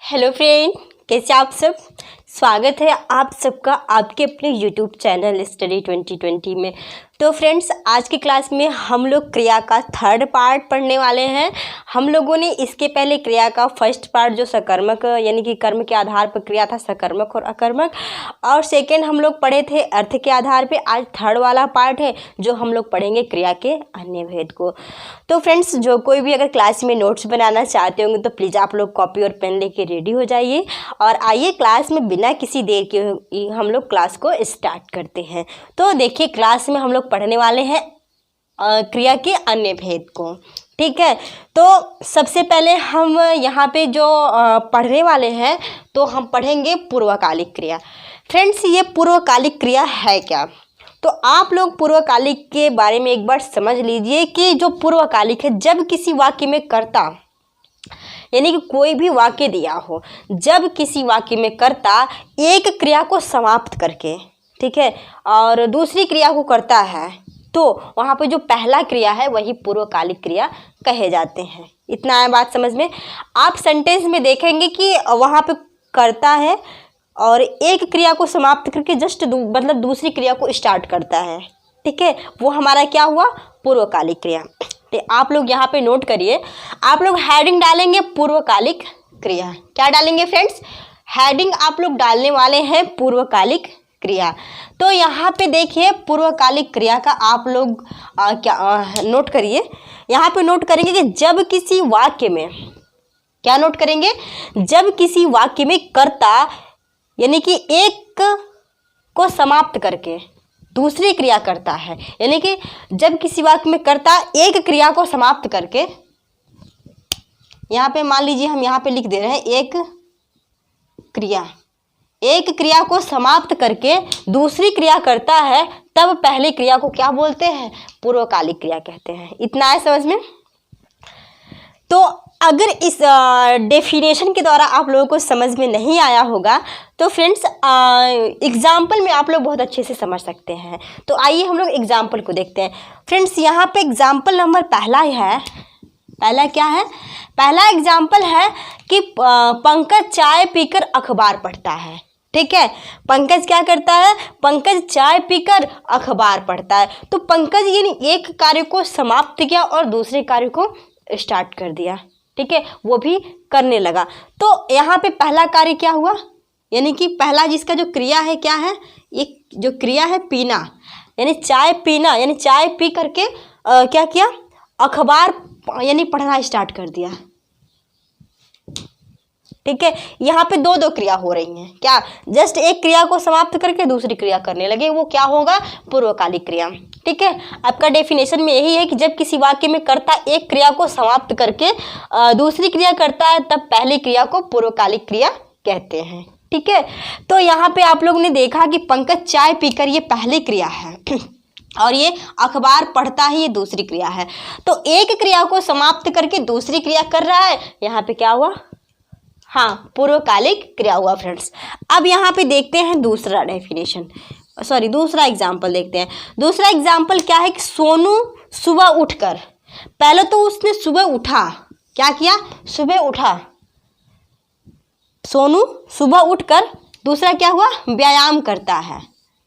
Hello friend, कैसे आप सब। स्वागत है आप सबका आपके अपने यूट्यूब चैनल स्टडी 2020 में। तो फ्रेंड्स, आज की क्लास में हम लोग क्रिया का थर्ड पार्ट पढ़ने वाले हैं। हम लोगों ने इसके पहले क्रिया का फर्स्ट पार्ट जो सकर्मक यानी कि कर्म के आधार पर क्रिया था, सकर्मक और अकर्मक, और सेकेंड हम लोग पढ़े थे अर्थ के आधार पे। आज थर्ड वाला पार्ट है जो हम लोग पढ़ेंगे क्रिया के अन्य भेद को। तो फ्रेंड्स, जो कोई भी अगर क्लास में नोट्स बनाना चाहते होंगे तो प्लीज़ आप लोग कॉपी और पेन लेके रेडी हो जाइए और आइए क्लास में बिना किसी देर के हम लोग क्लास को स्टार्ट करते हैं। तो देखिए, क्लास में हम लोग पढ़ने वाले हैं क्रिया के अन्य भेद को। ठीक है, तो सबसे पहले हम यहाँ पे जो पढ़ने वाले हैं तो हम पढ़ेंगे पूर्वकालिक क्रिया। फ्रेंड्स, ये पूर्वकालिक क्रिया है क्या? तो आप लोग पूर्वकालिक के बारे में एक बार समझ लीजिए कि जो पूर्वकालिक है, जब किसी वाक्य में कर्ता यानी कि कोई भी वाक्य दिया हो, जब किसी वाक्य में कर्ता एक क्रिया को समाप्त करके, ठीक है, और दूसरी क्रिया को करता है तो वहाँ पे जो पहला क्रिया है वही पूर्वकालिक क्रिया कहे जाते हैं। इतना है बात समझ में। आप सेंटेंस में देखेंगे कि वहाँ पे करता है और एक क्रिया को समाप्त करके जस्ट मतलब दूसरी क्रिया को स्टार्ट करता है। ठीक है, वो हमारा क्या हुआ? पूर्वकालिक क्रिया। तो आप लोग यहाँ पे नोट करिए, आप लोग हेडिंग डालेंगे पूर्वकालिक क्रिया। क्या डालेंगे फ्रेंड्स? हेडिंग आप लोग डालने वाले हैं पूर्वकालिक क्रिया। तो यहाँ पे देखिए, पूर्वकालिक क्रिया का आप लोग नोट करिए। यहाँ पे नोट करेंगे कि जब किसी वाक्य में, क्या नोट करेंगे? जब किसी वाक्य में कर्ता यानी कि एक को समाप्त करके दूसरी क्रिया करता है, यानी कि जब किसी वाक्य में कर्ता एक क्रिया को समाप्त करके, यहाँ पे मान लीजिए हम यहाँ पे लिख दे रहे हैं एक क्रिया को समाप्त करके दूसरी क्रिया करता है, तब पहली क्रिया को क्या बोलते हैं? पूर्वकालिक क्रिया कहते हैं। इतना है समझ में। तो अगर इस डेफिनेशन के द्वारा आप लोगों को समझ में नहीं आया होगा तो फ्रेंड्स, एग्जाम्पल में आप लोग बहुत अच्छे से समझ सकते हैं। तो आइए हम लोग एग्जाम्पल को देखते हैं। फ्रेंड्स, यहाँ पे एग्जाम्पल नंबर पहला है। पहला क्या है? पहला एग्जाम्पल है कि पंकज चाय पीकर अखबार पढ़ता है। ठीक है, पंकज क्या करता है? पंकज चाय पीकर अखबार पढ़ता है। तो पंकज यानी एक कार्य को समाप्त किया और दूसरे कार्य को स्टार्ट कर दिया। ठीक है, वो भी करने लगा। तो यहाँ पे पहला कार्य क्या हुआ? यानी कि पहला जिसका जो क्रिया है क्या है? एक जो क्रिया है पीना, यानी चाय पीना, यानी चाय पी करके क्या किया? अखबार यानी पढ़ना स्टार्ट कर दिया। ठीक है, यहाँ पे दो क्रिया हो रही हैं। क्या? जस्ट एक क्रिया को समाप्त करके दूसरी क्रिया करने लगे, वो क्या होगा? पूर्वकालिक क्रिया। ठीक है, आपका डेफिनेशन में यही है कि जब किसी वाक्य में कर्ता एक क्रिया को समाप्त करके दूसरी क्रिया करता है, तब पहली क्रिया को पूर्वकालिक क्रिया कहते हैं। ठीक है, तो यहाँ पे आप लोग ने देखा कि पंकज चाय पीकर, ये पहली क्रिया है और ये अखबार पढ़ता ही ये दूसरी क्रिया है। तो एक क्रिया को समाप्त करके दूसरी क्रिया कर रहा है, यहाँ पे क्या हुआ? हाँ, पूर्वकालिक क्रिया हुआ फ्रेंड्स। अब यहाँ पे देखते हैं दूसरा डेफिनेशन, दूसरा एग्जाम्पल देखते हैं। दूसरा एग्जाम्पल क्या है कि सोनू सुबह उठकर, पहले तो उसने सुबह उठा, क्या किया? सुबह उठा। सोनू सुबह उठकर दूसरा क्या हुआ? व्यायाम करता है।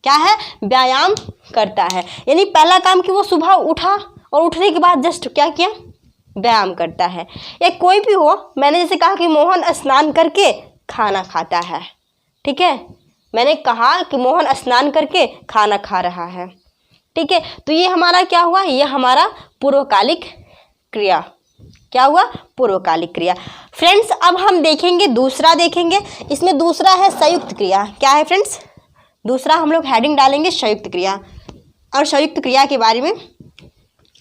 क्या है? व्यायाम करता है। यानी पहला काम कि वो सुबह उठा और उठने के बाद जस्ट क्या किया? व्यायाम करता है। या कोई भी हो, मैंने जैसे कहा कि मोहन स्नान करके खाना खाता है। ठीक है, मैंने कहा कि मोहन स्नान करके खाना खा रहा है। ठीक है, तो ये हमारा क्या हुआ? ये हमारा पूर्वकालिक क्रिया। क्या हुआ? पूर्वकालिक क्रिया। फ्रेंड्स, अब हम देखेंगे दूसरा, देखेंगे इसमें दूसरा है संयुक्त क्रिया। क्या है फ्रेंड्स? दूसरा हम लोग हेडिंग डालेंगे संयुक्त क्रिया, और संयुक्त क्रिया के बारे में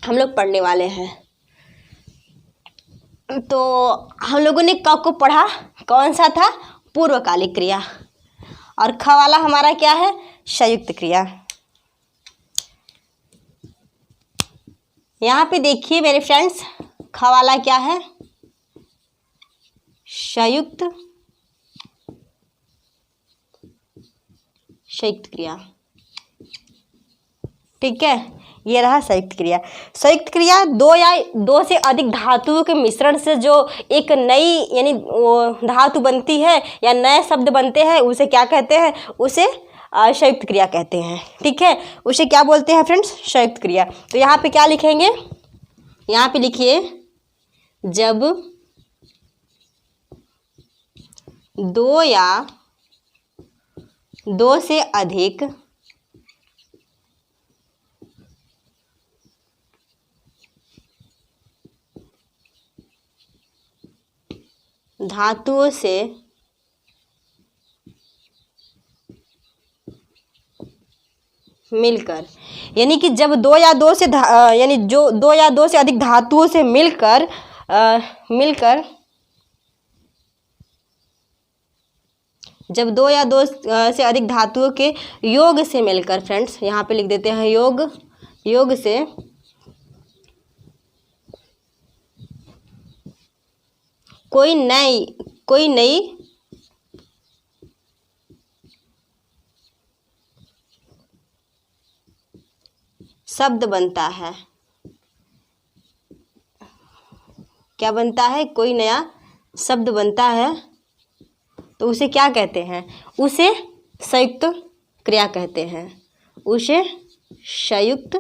हम लोग पढ़ने वाले हैं। तो हम लोगों ने क को पढ़ा, कौन सा था? पूर्वकालिक क्रिया, और ख वाला हमारा क्या है? संयुक्त क्रिया। यहाँ पे देखिए मेरे फ्रेंड्स, ख वाला क्या है? संयुक्त क्रिया। ठीक है, ये रहा संयुक्त क्रिया। संयुक्त क्रिया दो या दो से अधिक धातुओं के मिश्रण से जो एक नई यानी धातु बनती है या नए शब्द बनते हैं, उसे क्या कहते हैं? उसे संयुक्त क्रिया कहते हैं। ठीक है, उसे क्या बोलते हैं फ्रेंड्स? संयुक्त क्रिया। तो यहाँ पे क्या लिखेंगे? यहाँ पे लिखिए, जब दो या दो से अधिक धातुओं से मिलकर, यानी कि जब दो या दो से यानी जो दो या दो से अधिक धातुओं से मिलकर जब दो या दो से अधिक धातुओं के योग से मिलकर, फ्रेंड्स यहाँ पे लिख देते हैं योग से कोई नई शब्द बनता है। क्या बनता है? कोई नया शब्द बनता है, तो उसे क्या कहते हैं? उसे संयुक्त क्रिया कहते हैं। उसे संयुक्त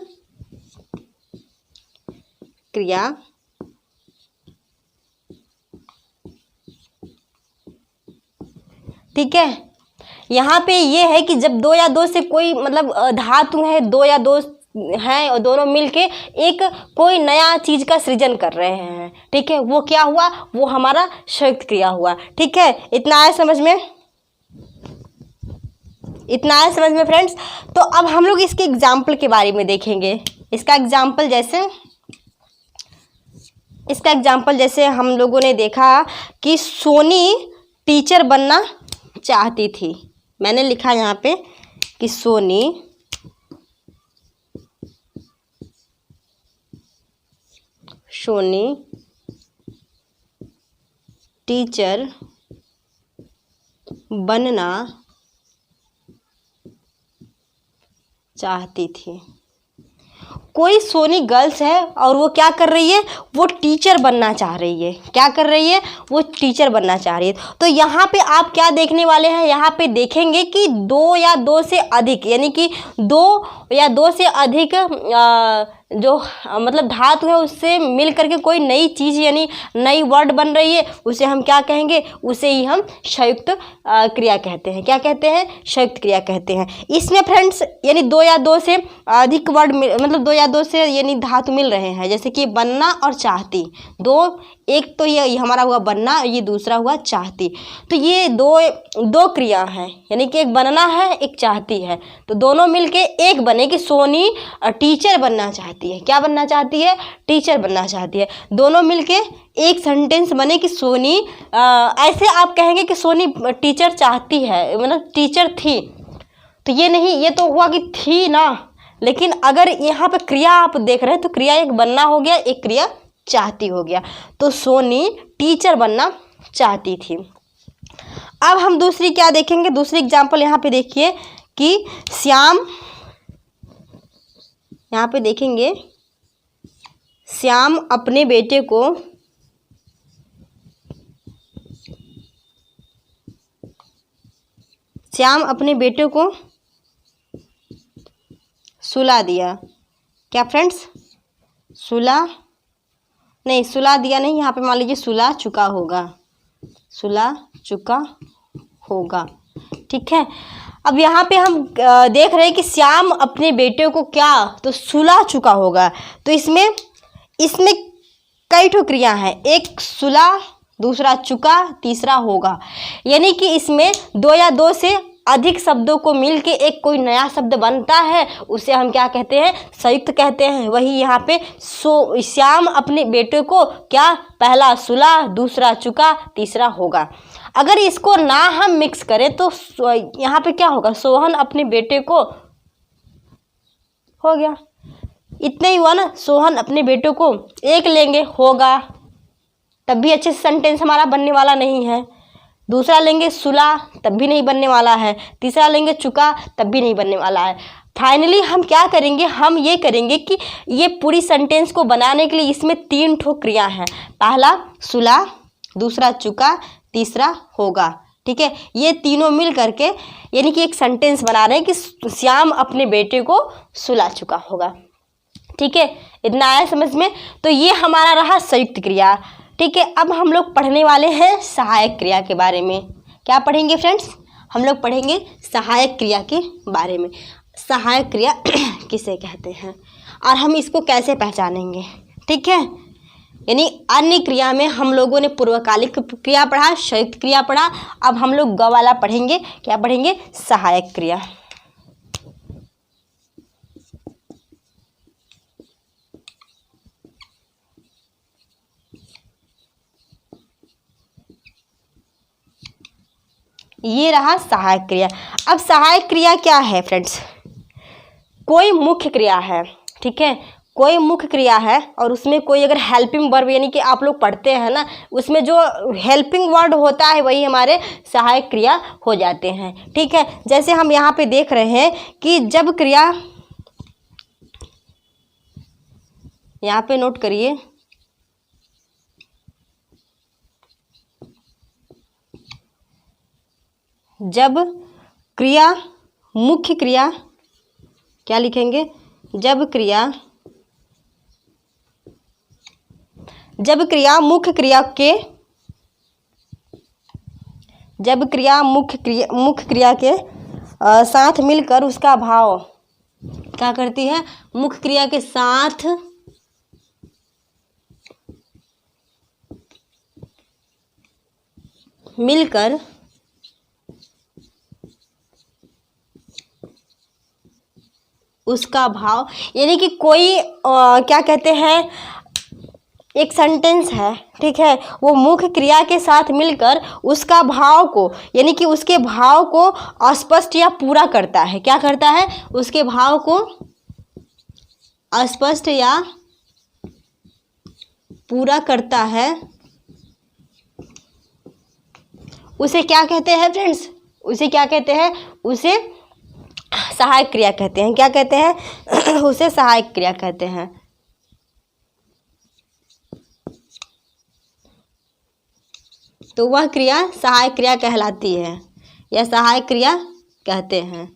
क्रिया ठीक है। यहाँ पे ये है कि जब दो या दो से कोई मतलब धातु है, दो या दो हैं और दोनों मिलके एक कोई नया चीज का सृजन कर रहे हैं। ठीक है, वो क्या हुआ? वो हमारा संयुक्त क्रिया हुआ। ठीक है, इतना आया समझ में? इतना आया समझ में फ्रेंड्स? तो अब हम लोग इसके एग्जाम्पल के बारे में देखेंगे। इसका एग्जाम्पल जैसे हम लोगों ने देखा कि सोनी टीचर बनना चाहती थी। मैंने लिखा यहाँ पे कि सोनी टीचर बनना चाहती थी। कोई सोनी गर्ल्स है और वो क्या कर रही है? वो टीचर बनना चाह रही है। क्या कर रही है? वो टीचर बनना चाह रही है। तो यहाँ पे आप क्या देखने वाले हैं? यहाँ पे देखेंगे कि दो या दो से अधिक, यानी कि दो या दो से अधिक जो मतलब धातु है उससे मिल करके कोई नई चीज़ यानी नई वर्ड बन रही है, उसे हम क्या कहेंगे? उसे ही हम संयुक्त क्रिया कहते हैं। क्या कहते हैं? संयुक्त क्रिया कहते हैं। इसमें फ्रेंड्स यानी दो या दो से अधिक वर्ड मतलब दो या दो से यानी धातु मिल रहे हैं, जैसे कि बनना और चाहती। दो, एक तो ये हमारा हुआ बनना, ये दूसरा हुआ चाहती। तो ये दो क्रिया हैं, यानी कि एक बनना है, एक चाहती है। तो दोनों मिलके एक बने कि सोनी टीचर बनना चाहती है। क्या बनना चाहती है? टीचर बनना चाहती है। दोनों मिलके एक सेंटेंस बने कि सोनी ऐसे आप कहेंगे कि सोनी टीचर चाहती है, मतलब टीचर थी। तो ये नहीं, ये तो हुआ कि थी ना, लेकिन अगर यहाँ पे क्रिया आप देख रहे हैं तो क्रिया एक बनना हो गया, एक क्रिया चाहती हो गया। तो सोनी टीचर बनना चाहती थी। अब हम दूसरी क्या देखेंगे? दूसरी एग्जाम्पल यहाँ पे देखिए कि श्याम, यहाँ पे देखेंगे श्याम अपने बेटे को सुला दिया। क्या फ्रेंड्स? सुला दिया नहीं, यहाँ पे मान लीजिए सुला चुका होगा। ठीक है, अब यहाँ पे हम देख रहे हैं कि श्याम अपने बेटे को क्या? तो सुला चुका होगा। तो इसमें कई ठो क्रिया हैं, एक सुला, दूसरा चुका, तीसरा होगा। यानी कि इसमें दो या दो से अधिक शब्दों को मिलके एक कोई नया शब्द बनता है, उसे हम क्या कहते हैं? संयुक्त कहते हैं। वही यहाँ पे श्याम अपने बेटे को क्या? पहला सुला, दूसरा चुका, तीसरा होगा। अगर इसको ना हम मिक्स करें तो यहाँ पे क्या होगा? सोहन अपने बेटे को, हो गया, इतना ही हुआ ना। सोहन अपने बेटे को एक लेंगे, होगा, तब भी अच्छे से सेंटेंस हमारा बनने वाला नहीं है। दूसरा लेंगे सुला, तब भी नहीं बनने वाला है। तीसरा लेंगे चुका, तब भी नहीं बनने वाला है। फाइनली हम क्या करेंगे, हम ये करेंगे कि ये पूरी सेंटेंस को बनाने के लिए इसमें 3 ठो क्रिया हैं। पहला सुला, दूसरा चुका, तीसरा होगा। ठीक है, ये तीनों मिल करके यानी कि एक सेंटेंस बना रहे हैं कि श्याम अपने बेटे को सुला चुका होगा। ठीक है, इतना आया समझ में। तो ये हमारा रहा संयुक्त क्रिया। ठीक है, अब हम लोग पढ़ने वाले हैं सहायक क्रिया के बारे में। क्या पढ़ेंगे फ्रेंड्स, हम लोग पढ़ेंगे सहायक क्रिया के बारे में। सहायक क्रिया किसे कहते हैं और हम इसको कैसे पहचानेंगे। ठीक है, यानी अन्य क्रिया में हम लोगों ने पूर्वकालिक क्रिया पढ़ा, संयुक्त क्रिया पढ़ा, अब हम लोग ग वाला पढ़ेंगे। क्या पढ़ेंगे, सहायक क्रिया। ये रहा सहायक क्रिया। अब सहायक क्रिया क्या है फ्रेंड्स, कोई मुख्य क्रिया है। ठीक है, कोई मुख्य क्रिया है और उसमें कोई अगर हेल्पिंग वर्ब यानी कि आप लोग पढ़ते हैं ना, उसमें जो हेल्पिंग वर्ड होता है वही हमारे सहायक क्रिया हो जाते हैं। ठीक है, जैसे हम यहाँ पे देख रहे हैं कि जब क्रिया, यहाँ पे नोट करिए, जब क्रिया मुख्य क्रिया, क्या लिखेंगे, जब क्रिया मुख्य क्रिया के, जब क्रिया मुख्य क्रिया के साथ मिलकर उसका भाव क्या करती है, मुख्य क्रिया के साथ मिलकर उसका भाव, यानी कि कोई क्या कहते हैं, एक सेंटेंस है। ठीक है, वो मुख्य क्रिया के साथ मिलकर उसका भाव को यानी कि उसके भाव को स्पष्ट या पूरा करता है। क्या करता है, उसके भाव को स्पष्ट या पूरा करता है, उसे क्या कहते हैं फ्रेंड्स, उसे क्या कहते हैं, उसे सहायक क्रिया कहते हैं। क्या कहते हैं उसे सहायक क्रिया कहते हैं। तो वह क्रिया सहायक क्रिया कहलाती है या सहायक क्रिया कहते हैं।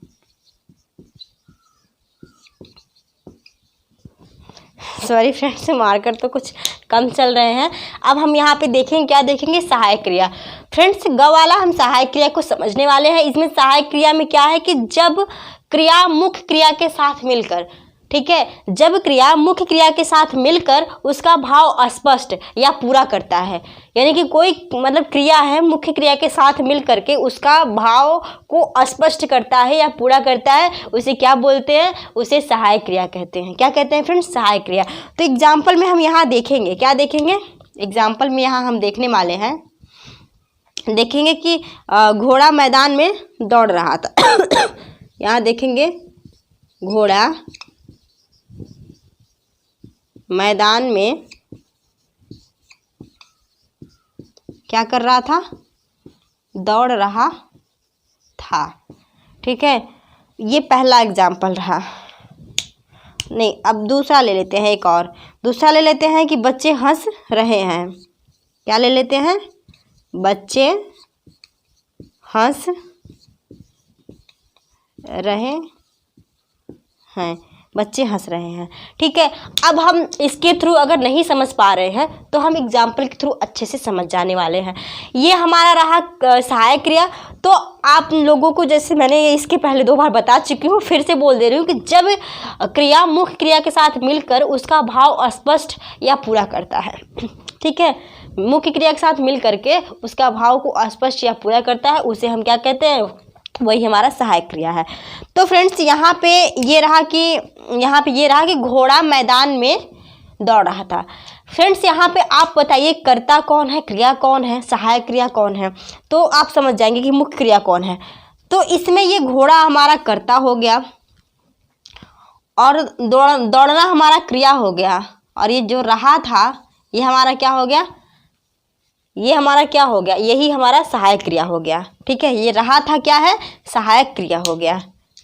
सॉरी फ्रेंड्स, मार्कर तो कुछ कम चल रहे हैं। अब हम यहाँ पे देखेंगे, क्या देखेंगे, सहायक क्रिया। फ्रेंड्स ग वाला हम सहायक क्रिया को समझने वाले हैं। इसमें सहायक क्रिया में क्या है कि जब क्रिया मुख्य क्रिया के साथ मिलकर, ठीक है, जब क्रिया मुख्य क्रिया के साथ मिलकर उसका भाव स्पष्ट या पूरा करता है, यानी कि कोई मतलब क्रिया है मुख्य क्रिया के साथ मिल करके उसका भाव को स्पष्ट करता है या पूरा करता है, उसे क्या बोलते हैं, उसे सहायक क्रिया कहते हैं। क्या कहते हैं फ्रेंड्स, सहायक क्रिया। तो एग्जाम्पल में हम यहाँ देखेंगे, क्या देखेंगे, एग्जाम्पल में यहाँ हम देखने वाले हैं, देखेंगे कि घोड़ा मैदान में दौड़ रहा था। यहाँ देखेंगे घोड़ा मैदान में क्या कर रहा था, दौड़ रहा था। ठीक है, ये पहला एग्जाम्पल रहा। नहीं, अब दूसरा ले लेते हैं, एक और दूसरा ले लेते हैं कि बच्चे हंस रहे हैं। क्या ले लेते हैं, बच्चे हंस रहे हैं, बच्चे हंस रहे हैं। ठीक है, अब हम इसके थ्रू अगर नहीं समझ पा रहे हैं तो हम एग्जाम्पल के थ्रू अच्छे से समझ जाने वाले हैं। ये हमारा रहा सहायक क्रिया। तो आप लोगों को, जैसे मैंने इसके पहले 2 बार बता चुकी हूँ, फिर से बोल दे रही हूँ कि जब क्रिया मुख्य क्रिया के साथ मिलकर उसका भाव स्पष्ट या पूरा करता है, ठीक है, मुख्य क्रिया के साथ मिल करके उसका भाव को स्पष्ट या पूरा करता है, उसे हम क्या कहते हैं, वही हमारा सहायक क्रिया है। तो फ्रेंड्स यहाँ पे ये रहा कि घोड़ा मैदान में दौड़ रहा था। फ्रेंड्स यहाँ पे आप बताइए कर्ता कौन है, क्रिया कौन है, सहायक क्रिया कौन है, तो आप समझ जाएंगे कि मुख्य क्रिया कौन है। तो इसमें ये घोड़ा हमारा कर्ता हो गया और दौड़ना हमारा क्रिया हो गया, और ये जो रहा था ये हमारा क्या हो गया, ये हमारा क्या हो गया, यही हमारा सहायक क्रिया हो गया। ठीक है, ये रहा था क्या है, सहायक क्रिया हो गया।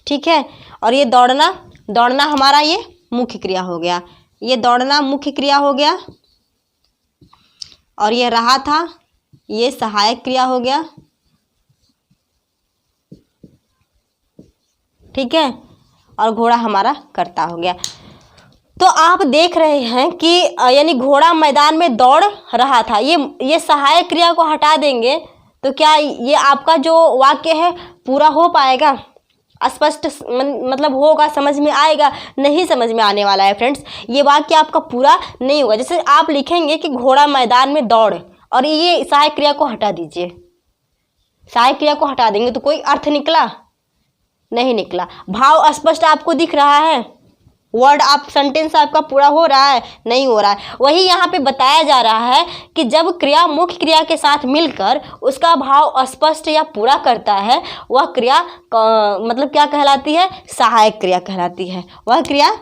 ठीक है। और ये दौड़ना, दौड़ना हमारा ये मुख्य क्रिया हो गया, ये दौड़ना मुख्य क्रिया हो गया। और ये रहा था, ये सहायक क्रिया हो गया, ठीक है। और घोड़ा हमारा कर्ता हो गया। तो आप देख रहे हैं कि यानी घोड़ा मैदान में दौड़ रहा था, ये सहायक क्रिया को हटा देंगे तो क्या ये आपका जो वाक्य है पूरा हो पाएगा, स्पष्ट मतलब होगा, समझ में आएगा? नहीं समझ में आने वाला है फ्रेंड्स, ये वाक्य आपका पूरा नहीं होगा। जैसे आप लिखेंगे कि घोड़ा मैदान में दौड़, और ये सहायक क्रिया को हटा दीजिए, सहायक क्रिया को हटा देंगे तो कोई अर्थ निकला? नहीं निकला। भाव स्पष्ट आपको दिख रहा है? वर्ड आप सेंटेंस आपका पूरा हो रहा है? नहीं हो रहा है। वही यहाँ पे बताया जा रहा है कि जब क्रिया मुख्य क्रिया के साथ मिलकर उसका भाव स्पष्ट या पूरा करता है, वह क्रिया मतलब क्या कहलाती है? सहायक क्रिया कहलाती है। वह क्रिया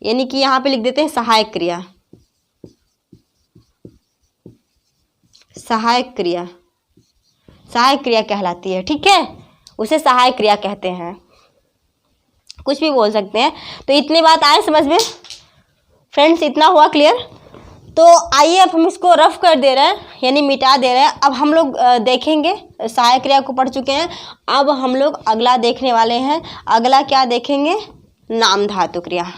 यानी कि यहाँ पे लिख देते हैं सहायक क्रिया, सहायक क्रिया, सहायक क्रिया कहलाती है, ठीक है। उसे सहायक क्रिया कहते हैं, कुछ भी बोल सकते हैं। तो इतनी बात आए समझ में फ्रेंड्स? इतना हुआ क्लियर? तो आइए अब हम इसको रफ कर दे रहे हैं, यानी मिटा दे रहे हैं। अब हम लोग देखेंगे, सहायक क्रिया को पढ़ चुके हैं, अब हम लोग अगला देखने वाले हैं। अगला क्या देखेंगे? नाम धातु क्रिया।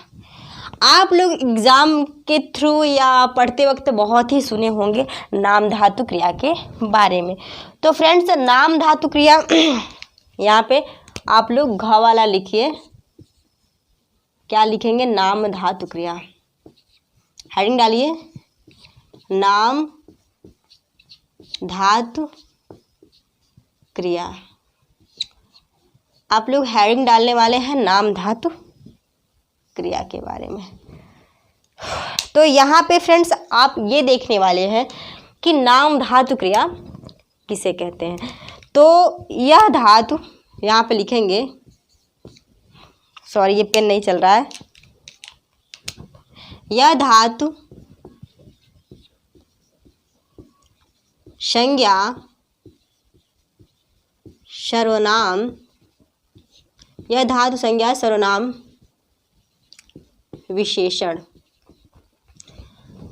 आप लोग एग्ज़ाम के थ्रू या पढ़ते वक्त बहुत ही सुने होंगे नाम धातु क्रिया के बारे में। तो फ्रेंड्स नाम धातु क्रिया यहाँ पे आप लोग घ वाला लिखिए, क्या लिखेंगे? नाम धातु क्रिया, हेडिंग डालिए नाम धातु क्रिया। आप लोग हेडिंग डालने वाले हैं नाम धातु क्रिया के बारे में। तो यहाँ पे फ्रेंड्स आप ये देखने वाले हैं कि नाम धातु क्रिया किसे कहते हैं। तो यह धातु यहाँ पे लिखेंगे, सॉरी ये पेन नहीं चल रहा है। यह धातु संज्ञा सर्वनाम, यह धातु संज्ञा सर्वनाम विशेषण,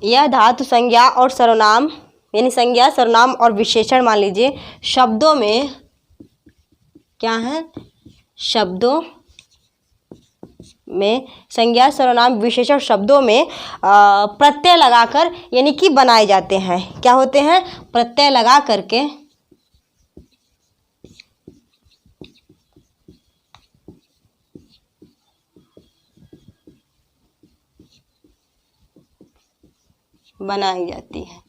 यह धातु संज्ञा और सर्वनाम यानी संज्ञा सर्वनाम और विशेषण मान लीजिए शब्दों में क्या है? शब्दों में संज्ञा सर्वनाम विशेषण शब्दों में प्रत्यय लगाकर यानी कि बनाए जाते हैं। क्या होते हैं? प्रत्यय लगा करके बनाई जाती है।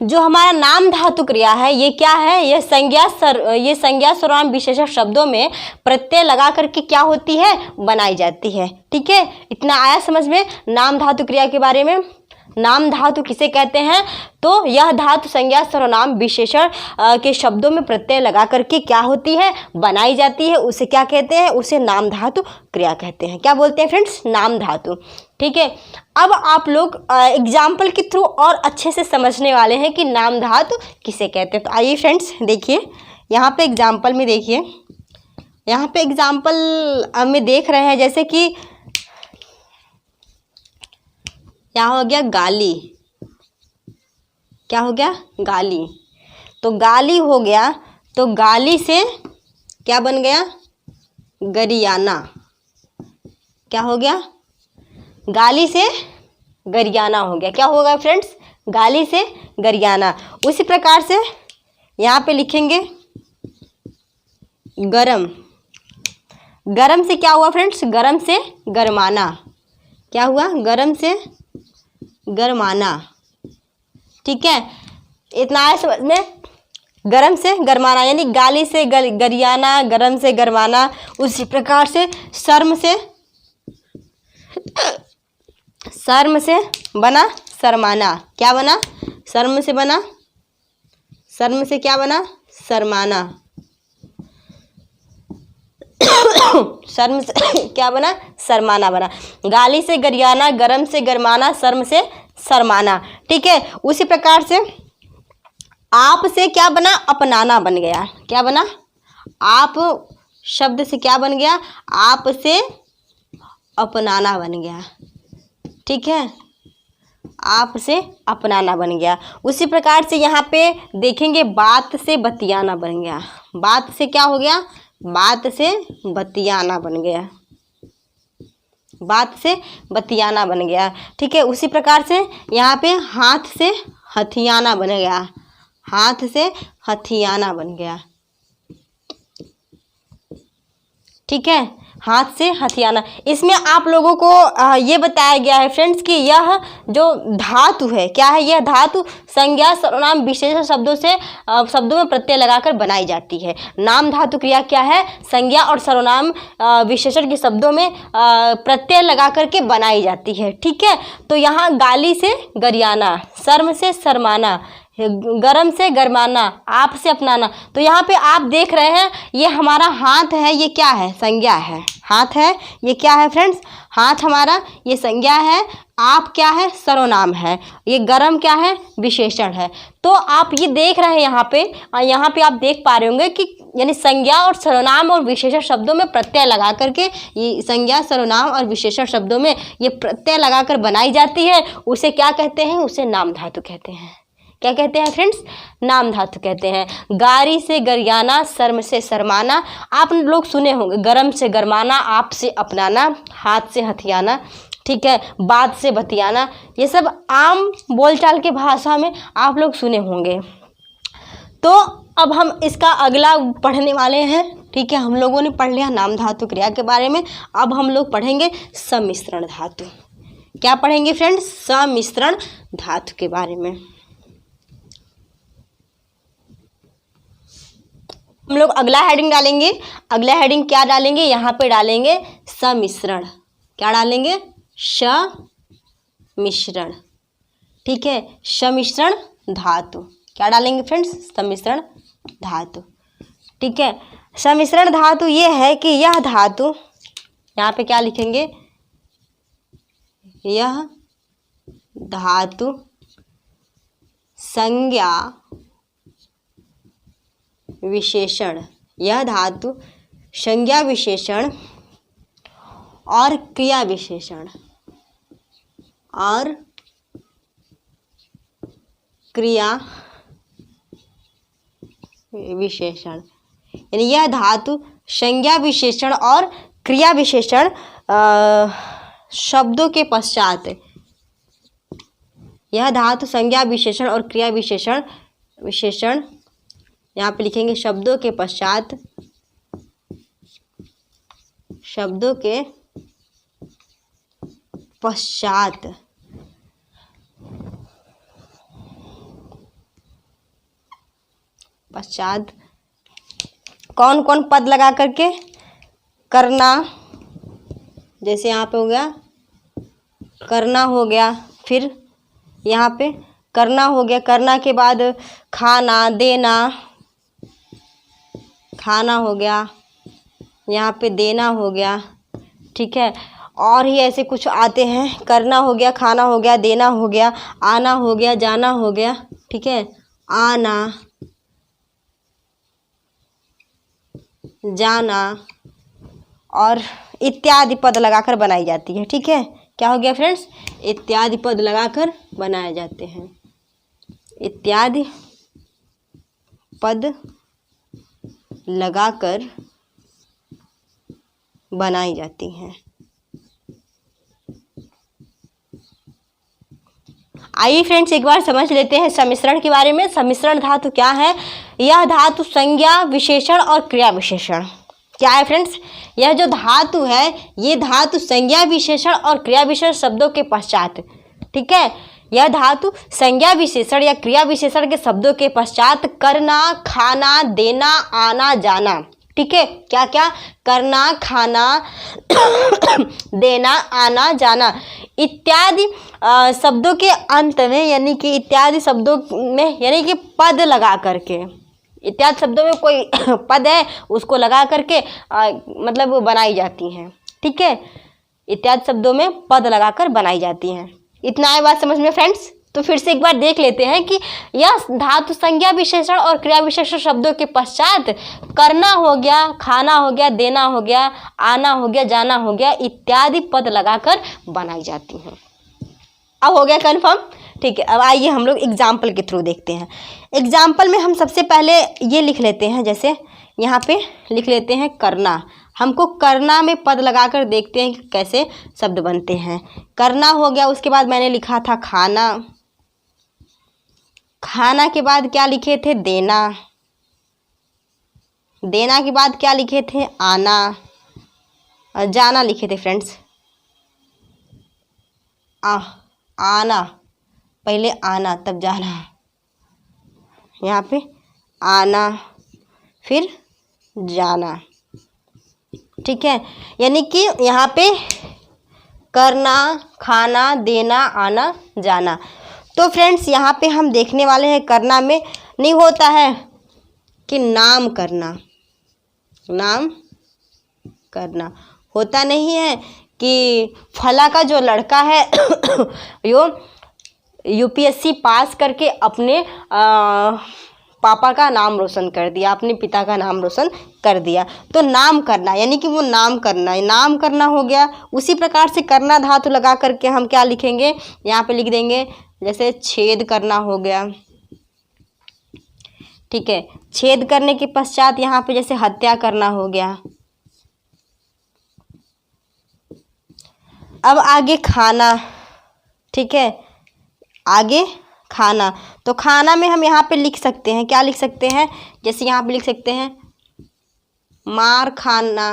जो हमारा नाम धातु क्रिया है ये क्या है? ये संज्ञा सर्वनाम विशेषण शब्दों में प्रत्यय लगा करके क्या होती है? बनाई जाती है, ठीक है। इतना आया समझ में नाम धातु क्रिया के बारे में? नाम धातु किसे कहते हैं? तो यह धातु संज्ञा सर्वनाम विशेषण के शब्दों में प्रत्यय लगा करके क्या होती है? बनाई जाती है। उसे क्या कहते हैं? उसे नाम धातु क्रिया कहते हैं। क्या बोलते हैं फ्रेंड्स? नाम धातु, ठीक है। अब आप लोग एग्जाम्पल के थ्रू और अच्छे से समझने वाले हैं कि नाम धातु किसे कहते हैं। तो आइए फ्रेंड्स देखिए, यहाँ पे एग्जाम्पल में देखिए, यहाँ पे एग्जाम्पल में देख रहे हैं जैसे कि क्या हो गया? गाली। क्या हो गया? गाली। तो गाली हो गया, तो गाली से क्या बन गया? गरियाना। क्या हो गया? गाली से गरियाना हो गया। क्या होगा फ्रेंड्स? गाली से गरियाना। उसी प्रकार से यहाँ पे लिखेंगे गरम। गरम से क्या हुआ फ्रेंड्स? गरम से गरमाना। क्या हुआ? गरम से गरमाना, ठीक है। इतना है समझ में? गरम से गरमाना यानी गाली से गरियाना, गरम से गरमाना। उसी प्रकार से शर्म से बना शर्माना। क्या बना? शर्म से बना, शर्म से क्या बना? शर्माना। शर्म से क्या बना? शर्माना बना। गाली से गरियाना, गरम से गरमाना, शर्म से शर्माना, ठीक है। उसी प्रकार से आप से क्या बना? अपनाना बन गया। क्या बना? आप शब्द से क्या बन गया, आप से अपनाना बन गया। ठीक है, आप से अपनाना बन गया। उसी प्रकार से यहाँ पे देखेंगे बात से बतियाना बन गया। बात से क्या हो गया, बात से बतियाना बन गया। बात से बतियाना बन गया। ठीक है, उसी प्रकार से यहाँ पे हाथ से हथियाना बन गया। हाथ से हथियाना बन गया। ठीक है, हाथ से हथियाना। इसमें आप लोगों को ये बताया गया है फ्रेंड्स कि यह जो धातु है, क्या है, यह धातु संज्ञा सर्वनाम विशेषण शब्दों से शब्दों में प्रत्यय लगाकर बनाई जाती है। नाम धातु क्रिया क्या है, संज्ञा और सर्वनाम विशेषण के शब्दों में प्रत्यय लगा करके बनाई जाती है। ठीक है, तो यहाँ गाली से गरियाना, शर्म से शर्माना, गरम से गरमाना, आप से अपनाना। तो यहाँ पे आप देख रहे हैं ये हमारा हाथ है, ये क्या है, संज्ञा है। हाथ है, ये क्या है फ्रेंड्स, हाथ हमारा ये संज्ञा है। आप क्या है, सर्वनाम है। ये गरम क्या है, विशेषण है। तो आप ये देख रहे हैं यहाँ पे आप देख पा रहे होंगे कि यानी संज्ञा और सर्वनाम और विशेषण शब्दों में प्रत्यय लगा करके, ये संज्ञा सर्वनाम और विशेषण शब्दों में ये प्रत्यय लगाकर बनाई जाती है। उसे क्या कहते हैं, उसे नाम धातु कहते हैं। क्या कहते हैं फ्रेंड्स, नाम धातु कहते हैं। गारी से गरियाना, शर्म से शर्माना, आप लोग सुने होंगे। गरम से गरमाना, आप से अपनाना, हाथ से हथियाना। ठीक है, बात से बतियाना, ये सब आम बोलचाल के भाषा में आप लोग सुने होंगे। तो अब हम इसका अगला पढ़ने वाले हैं। ठीक है, हम लोगों ने पढ़ लिया नाम धातु क्रिया के बारे में। अब हम लोग पढ़ेंगे सम्मिश्रण धातु। क्या पढ़ेंगे फ्रेंड्स, सम्मिश्रण धातु के बारे में। हम लोग अगला हेडिंग डालेंगे। अगला हेडिंग क्या डालेंगे, यहाँ पे डालेंगे सम्मिश्रण। क्या डालेंगे, सम्मिश्रण। ठीक है, सम्मिश्रण धातु। क्या डालेंगे फ्रेंड्स, सम्मिश्रण धातु। ठीक है, सम्मिश्रण धातु ये है कि यह धातु, यहाँ पे क्या लिखेंगे, यह धातु संज्ञा विशेषण, यह धातु संज्ञा विशेषण और क्रिया विशेषण और क्रिया विशेषण, यानी यह धातु संज्ञा विशेषण और क्रिया विशेषण शब्दों के पश्चात, यह धातु संज्ञा विशेषण और क्रिया विशेषण यहाँ पे लिखेंगे शब्दों के पश्चात, शब्दों के पश्चात कौन कौन पद लगा करके, करना, जैसे यहाँ पे हो गया करना हो गया, फिर यहाँ पे करना हो गया, करना के बाद खाना, देना, खाना हो गया, यहाँ पे देना हो गया। ठीक है, और ही ऐसे कुछ आते हैं, करना हो गया, खाना हो गया, देना हो गया, आना हो गया, जाना हो गया। ठीक है, आना, जाना और इत्यादि पद लगाकर बनाई जाती है। ठीक है, क्या हो गया फ्रेंड्स, इत्यादि पद लगाकर बनाए जाते हैं। इत्यादि पद लगाकर बनाई जाती हैं। आइए फ्रेंड्स एक बार समझ लेते हैं सम्मिश्रण के बारे में। सम्मिश्रण धातु क्या है, यह धातु संज्ञा विशेषण और क्रिया विशेषण। क्या है फ्रेंड्स, यह जो धातु है ये धातु संज्ञा विशेषण और क्रिया विशेषण शब्दों के पश्चात, ठीक है, यह धातु संज्ञा विशेषण या क्रिया विशेषण के शब्दों के पश्चात करना, खाना, देना, आना, जाना, ठीक है, क्या क्या, करना, खाना, देना, आना, जाना इत्यादि शब्दों के अंत में, यानी कि इत्यादि शब्दों में, यानी कि पद लगा करके, इत्यादि शब्दों में कोई पद है उसको लगा करके मतलब वो बनाई जाती हैं। ठीक है, इत्यादि शब्दों में पद लगाकर बनाई जाती हैं। इतना है बात समझ में फ्रेंड्स। तो फिर से एक बार देख लेते हैं कि यह धातु संज्ञा विशेषण और क्रिया विशेषण शब्दों के पश्चात करना हो गया, खाना हो गया, देना हो गया, आना हो गया, जाना हो गया इत्यादि पद लगाकर बनाई जाती हैं। अब हो गया कन्फर्म, ठीक है। अब आइए हम लोग एग्जाम्पल के थ्रू देखते हैं। एग्जाम्पल में हम सबसे पहले ये लिख लेते हैं, जैसे यहाँ पे लिख लेते हैं करना। हमको करना में पद लगाकर देखते हैं कि कैसे शब्द बनते हैं। करना हो गया, उसके बाद मैंने लिखा था खाना, खाना के बाद क्या लिखे थे, देना, देना के बाद क्या लिखे थे, आना, और जाना लिखे थे फ्रेंड्स, आना, पहले आना तब जाना, यहाँ पे आना फिर जाना, ठीक है। यानी कि यहाँ पे करना, खाना, देना, आना, जाना। तो फ्रेंड्स यहाँ पे हम देखने वाले हैं करना में नहीं होता है कि नाम करना, नाम करना होता नहीं है कि फला का जो लड़का है यो यूपीएससी पास करके अपने पापा का नाम रोशन कर दिया, अपने पिता का नाम रोशन कर दिया। तो नाम करना यानी कि वो नाम करना, नाम करना हो गया। उसी प्रकार से करना धातु लगा करके हम क्या लिखेंगे, यहाँ पे लिख देंगे जैसे छेद करना हो गया, ठीक है। छेद करने के पश्चात यहाँ पे जैसे हत्या करना हो गया। अब आगे खाना, ठीक है, आगे खाना। तो खाना में हम यहाँ पे लिख सकते हैं, क्या लिख सकते हैं, जैसे यहाँ पे लिख सकते हैं मार खाना,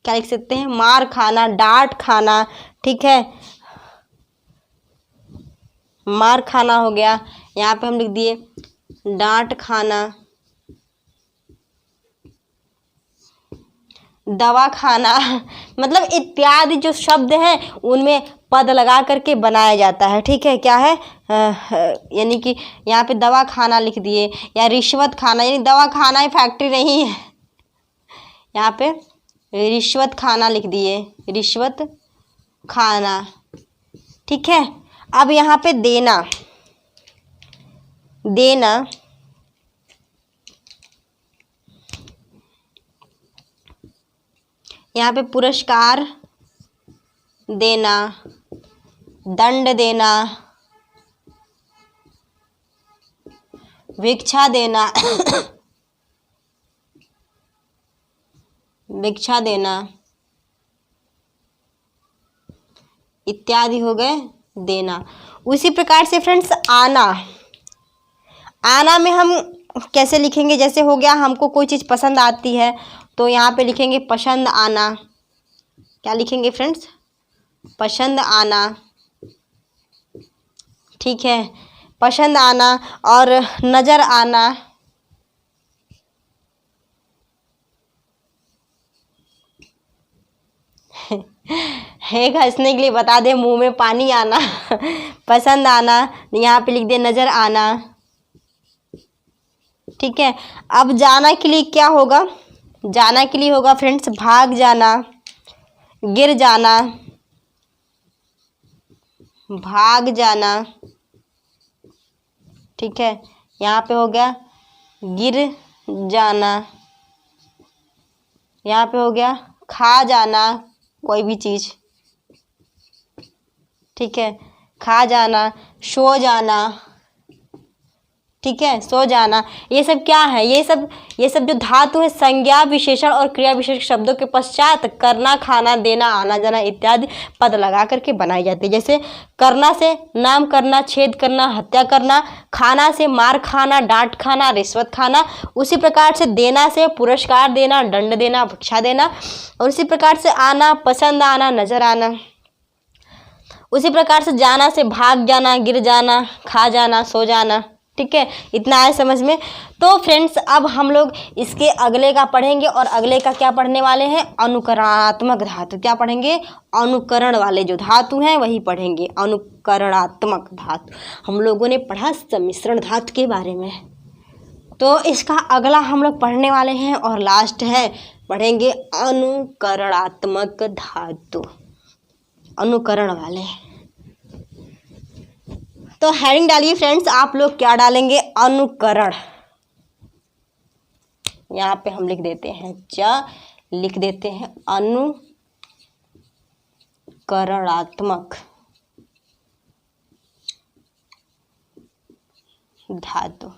क्या लिख सकते हैं, मार खाना, डांट खाना, ठीक है, मार खाना हो गया। यहाँ पे हम लिख दिए डांट खाना, दवा खाना, मतलब इत्यादि जो शब्द हैं उनमें पद लगा करके बनाया जाता है, ठीक है। क्या है, यानी कि यहाँ पे दवा खाना लिख दिए, या रिश्वत खाना, यानी दवा खाना ही फैक्ट्री नहीं है, यहाँ पे रिश्वत खाना लिख दिए, रिश्वत खाना, ठीक है। अब यहाँ पे देना, देना, यहाँ पे पुरस्कार देना, दंड देना, भिक्षा देना भिक्षा देना इत्यादि हो गए देना। उसी प्रकार से फ्रेंड्स आना, आना में हम कैसे लिखेंगे, जैसे हो गया हमको कोई चीज़ पसंद आती है तो यहाँ पे लिखेंगे पसंद आना, क्या लिखेंगे फ्रेंड्स, पसंद आना, ठीक है, पसंद आना। और नज़र आना, एक हंसने के लिए बता दे, मुंह में पानी आना पसंद आना, यहाँ पे लिख दे नज़र आना, ठीक है। अब जाना के लिए क्या होगा, जाना के लिए होगा फ्रेंड्स भाग जाना, गिर जाना, भाग जाना, ठीक है। यहाँ पे हो गया गिर जाना, यहाँ पे हो गया खा जाना, कोई भी चीज़, ठीक है, खा जाना, सो जाना, ठीक है, सो जाना। ये सब क्या है, ये सब जो धातु है संज्ञा विशेषण और क्रिया विशेषण शब्दों के पश्चात करना, खाना, देना, आना, जाना इत्यादि पद लगा करके बनाई जाती है। जैसे करना से नाम करना, छेद करना, हत्या करना, खाना से मार खाना, डांट खाना, रिश्वत खाना। उसी प्रकार से देना से पुरस्कार देना, दंड देना, भिक्षा देना। और उसी प्रकार से आना, पसंद आना, नजर आना। उसी प्रकार से जाना से भाग जाना, गिर जाना, खा जाना, सो जाना, ठीक है। इतना है समझ में। तो फ्रेंड्स अब हम लोग इसके अगले का पढ़ेंगे, और अगले का क्या पढ़ने वाले हैं, अनुकरणात्मक धातु। क्या पढ़ेंगे, अनुकरण वाले जो धातु हैं वही पढ़ेंगे, अनुकरणात्मक धातु। हम लोगों ने पढ़ा सम्मिश्रण धातु के बारे में, तो इसका अगला हम लोग पढ़ने वाले हैं और लास्ट है, पढ़ेंगे अनुकरणात्मक धातु, अनुकरण वाले। तो हेडिंग डालिए फ्रेंड्स, आप लोग क्या डालेंगे? अनुकरण। यहाँ पे हम लिख देते हैं लिख देते हैं अनुकरणात्मक धातु।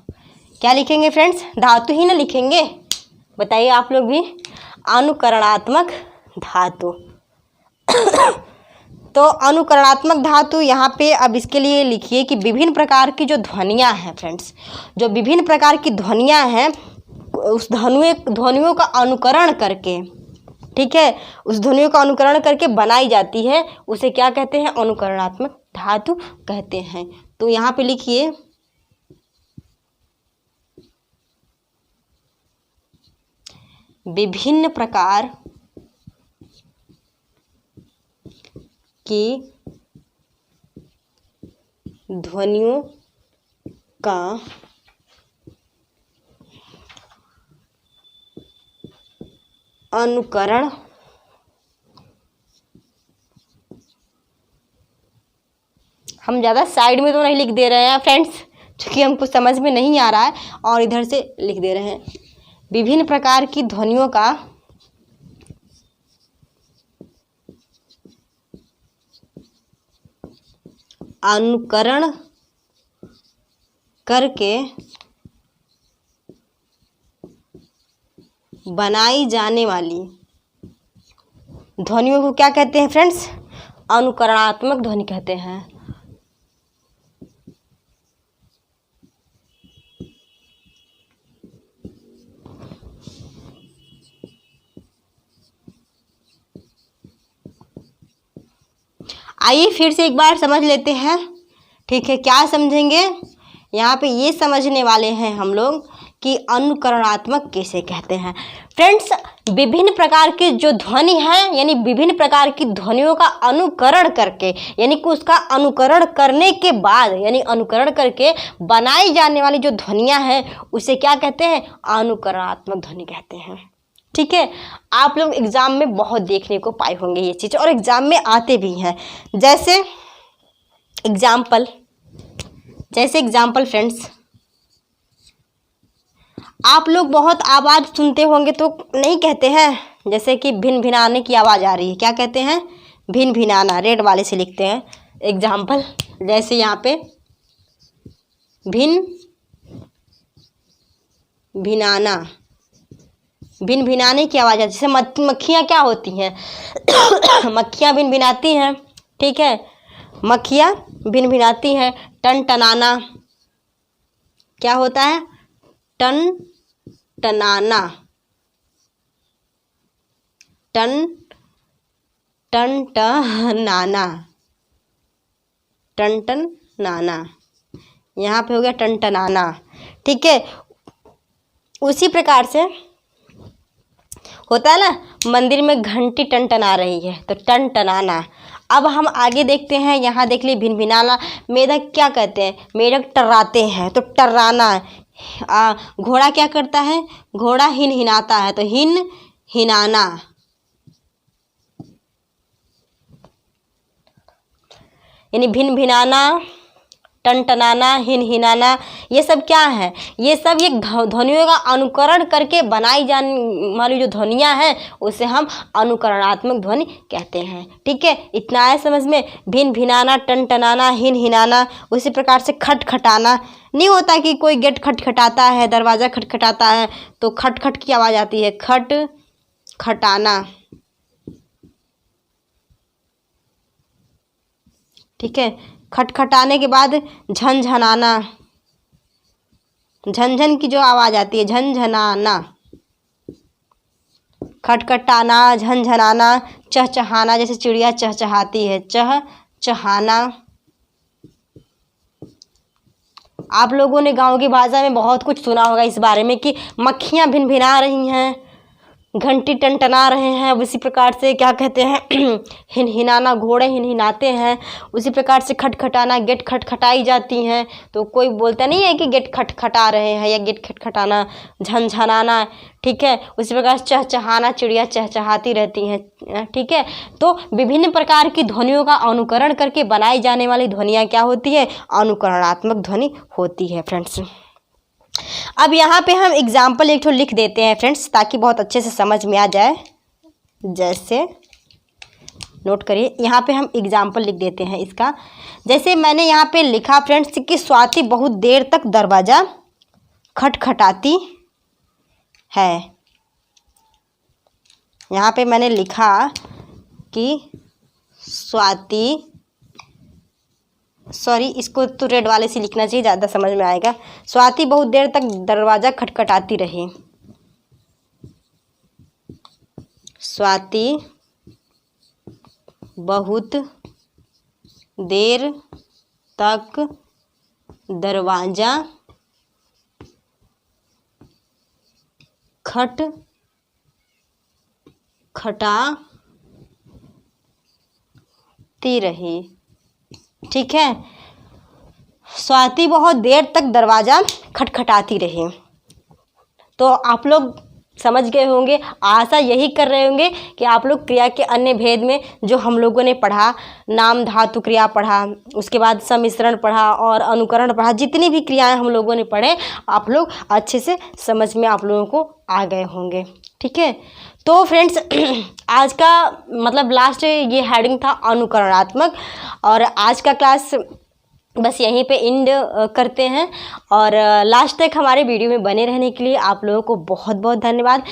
क्या लिखेंगे फ्रेंड्स? धातु ही ना लिखेंगे, बताइए आप लोग भी। अनुकरणात्मक धातु। तो अनुकरणात्मक धातु यहाँ पे अब इसके लिए लिखिए कि विभिन्न प्रकार की जो ध्वनियाँ हैं फ्रेंड्स, जो विभिन्न प्रकार की ध्वनियाँ हैं उस ध्वनियों का अनुकरण करके, ठीक है, उस ध्वनियों का अनुकरण करके बनाई जाती है, उसे क्या कहते हैं? अनुकरणात्मक धातु कहते हैं। तो यहाँ पे लिखिए विभिन्न प्रकार की ध्वनियों का अनुकरण हम ज़्यादा साइड में तो नहीं लिख दे रहे हैं फ्रेंड्स, क्योंकि हमको समझ में नहीं आ रहा है, और इधर से लिख दे रहे हैं विभिन्न प्रकार की ध्वनियों का अनुकरण करके बनाई जाने वाली ध्वनियों को क्या कहते हैं फ्रेंड्स? अनुकरणात्मक ध्वनि कहते हैं। आइए फिर से एक बार समझ लेते हैं, ठीक है। क्या समझेंगे? यहाँ पे ये समझने वाले हैं हम लोग कि अनुकरणात्मक किसे कहते हैं। फ्रेंड्स, विभिन्न प्रकार की जो ध्वनि है, यानी विभिन्न प्रकार की ध्वनियों का अनुकरण करके, यानी कि उसका अनुकरण करने के बाद, यानी अनुकरण करके बनाई जाने वाली जो ध्वनियाँ हैं उसे क्या कहते हैं? अनुकरणात्मक ध्वनि कहते हैं, ठीक है। आप लोग एग्जाम में बहुत देखने को पाए होंगे ये चीज़, और एग्जाम में आते भी हैं। जैसे एग्जाम्पल फ्रेंड्स, आप लोग बहुत आवाज़ सुनते होंगे तो नहीं कहते हैं, जैसे कि भिन भिनाने की आवाज़ आ रही है, क्या कहते हैं? भिन भिनाना। रेड वाले से लिखते हैं एग्जाम्पल। जैसे यहाँ पे भिन भिनाना, भिन भिनाने की आवाज़ आती है। जैसे मक्खियाँ क्या होती हैं? मक्खियाँ भिन भिनाती हैं, ठीक है, मक्खियाँ भिन भिनाती हैं। टन टनाना क्या होता है? टन टनाना, टन टन टनाना, टन टन नाना, यहाँ पे हो गया टन टनाना, ठीक है। उसी प्रकार से होता है ना, मंदिर में घंटी टनटना रही है तो टन टनाना। अब हम आगे देखते हैं, यहाँ देख ली भिन भिनाना। मेढक क्या कहते हैं? मेढक टर्राते हैं तो टर्राना। घोड़ा क्या करता है? घोड़ा हिन हिनाता है तो हिन हिनाना। यानी भिन भिनाना, टनटनाना, हिन हिनाना, ये सब क्या है? ये सब ये ध्वनियों का अनुकरण करके बनाई जाने वाली जो ध्वनियाँ हैं उसे हम अनुकरणात्मक ध्वनि कहते हैं, ठीक है। इतना है समझ में? भिन भिनाना, टनटनाना, हिन हिनाना। उसी प्रकार से खटखटाना, नहीं होता कि कोई गेट खटखटाता है, दरवाज़ा खटखटाता है तो खट खट की आवाज़ आती है, खट खटाना, ठीक है। खटखटाने के बाद झनझनाना, झनझन की जो आवाज़ आती है, झनझनाना। खटखटाना, झनझनाना, चहचहाना, जैसे चिड़िया चहचहाती है, चहचहाना। आप लोगों ने गांव की भाषा में बहुत कुछ सुना होगा इस बारे में कि मक्खियाँ भिन भिना रही हैं, घंटी टनटना रहे हैं, उसी प्रकार से क्या कहते हैं हिनहिनाना, घोड़े हिनहिनाते हैं, उसी प्रकार से खटखटाना, गेट खटखटाई जाती हैं। तो कोई बोलता नहीं है कि गेट खटखटा रहे हैं या गेट खटखटाना, झनझनाना, ठीक है। उसी प्रकार चहचहाना, चिड़िया चहचहाती रहती हैं, ठीक है। तो विभिन्न प्रकार की ध्वनियों का अनुकरण करके बनाई जाने वाली ध्वनियाँ क्या होती है? अनुकरणात्मक ध्वनि होती है फ्रेंड्स। अब यहाँ पे हम एग्जाम्पल एक ठो लिख देते हैं फ्रेंड्स, ताकि बहुत अच्छे से समझ में आ जाए। जैसे नोट करिए, यहाँ पे हम एग्जाम्पल लिख देते हैं इसका। जैसे मैंने यहाँ पे लिखा फ्रेंड्स कि स्वाति बहुत देर तक दरवाज़ा खटखटाती है। यहाँ पे मैंने लिखा कि स्वाति, सॉरी इसको तो रेड वाले से लिखना चाहिए, ज़्यादा समझ में आएगा। स्वाति बहुत देर तक दरवाज़ा खटखटाती रही। स्वाति बहुत देर तक दरवाज़ा खटखटाती रही, ठीक है। स्वाति बहुत देर तक दरवाज़ा खटखटाती रही। तो आप लोग समझ गए होंगे, आशा यही कर रहे होंगे कि आप लोग क्रिया के अन्य भेद में जो हम लोगों ने पढ़ा, नाम धातु क्रिया पढ़ा, उसके बाद सम्मिश्रण पढ़ा और अनुकरण पढ़ा, जितनी भी क्रियाएं हम लोगों ने पढ़े, आप लोग अच्छे से समझ में आप लोगों को आ गए होंगे, ठीक है। तो फ्रेंड्स आज का मतलब लास्ट ये हेडिंग था अनुकरणात्मक, और आज का क्लास बस यहीं पे एंड करते हैं। और लास्ट तक हमारे वीडियो में बने रहने के लिए आप लोगों को बहुत बहुत धन्यवाद।